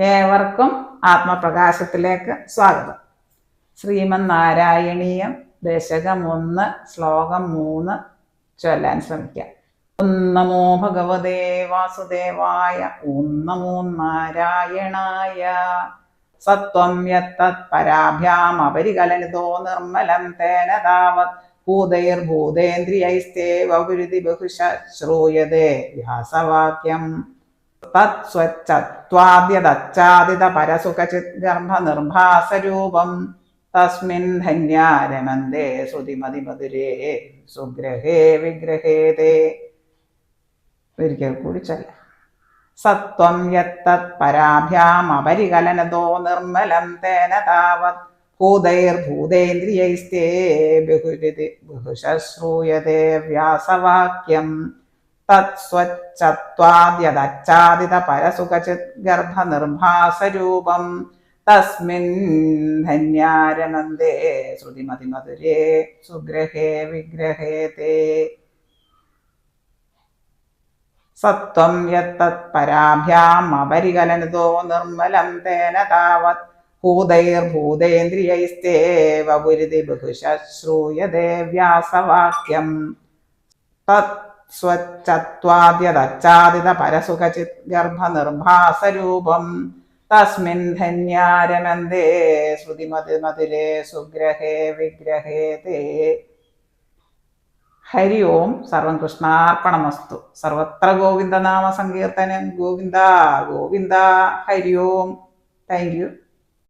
ഏവർക്കും ആത്മപ്രകാശത്തിലേക്ക് സ്വാഗതം. ശ്രീമന്നാരായണീയം ദശകം 1 ശ്ലോകം 3 ചൊല്ലാൻ ശ്രമിക്കാം. ഓം നമോ ഭഗവതേ വാസുദേവായ. ഓം നമോ നാരായണായ. സത്വം യത്തത് പരാഭ്യാം അപരികലനിതോ നിർമ്മലം തേന താവത് ഭൂതൈർഭൂതേന്ദ്രിയൈസ്തേവ വിരുതി ബഹുശ ശ്രൂയതേ വ്യാസവാക്യം. തത്സ്വച്ഛത്വാദ്യതച്ചാദിത പരസുഖചിത് ഗർഭനിർഭാസരൂപം തസ്മിൻ ധന്യാ രമന്തേ ശ്രുതിമതിമധുരേ സുഗ്രഹേ വിഗ്രഹേതേ. ഒരിക്കൽ കൂടി ചൊല്ലാം. സത്വം യത്തത് പരാഭ്യാം അപരികലനതോ നിർമ്മലം തേന താവത് ഭൂതൈർഭൂതേന്ദ്രിയൈസ്തേ ബഹുരിതി ബഹുശ ശ്രൂയതേ വ്യാസവാക്യം. തത്സ്വച്ഛത്വാദ്യതച്ചാദിത പരസുഖചിത് ഗർഭനിർഭാസരൂപം തസ്മിൻ ധന്യാ രമന്തേ ശ്രുതിമതിമധുരേ സുഗ്രഹേ വിഗ്രഹേതേ. സത്വം യത്തത് പരാഭ്യാം അപരികലനിതോ നിർമ്മലം തേന താവത് ഭൂതൈർഭൂതേന്ദ്രിയൈസ്തേവ വിരുതി ബഹുശ ശ്രൂയതേ വ്യാസവാക്യം. സ്വച്ഛത്വാദ്യതച്ചാദിത പരസുഖചിത് ഗർഭനിർഭാസരൂപം തസ്മിൻ ധന്യാ രമന്തേ ശ്രുതിമതിമധുരേ സുഗ്രഹേ വിഗ്രഹേതേ. ഹരി ഓം. സർവം കൃഷ്ണാർപ്പണമസ്തു. സർവത്ര ഗോവിന്ദനാമ സങ്കീർത്തനം. ഗോവിന്ദ ഗോവിന്ദ. ഹരി ഓം. Thank U.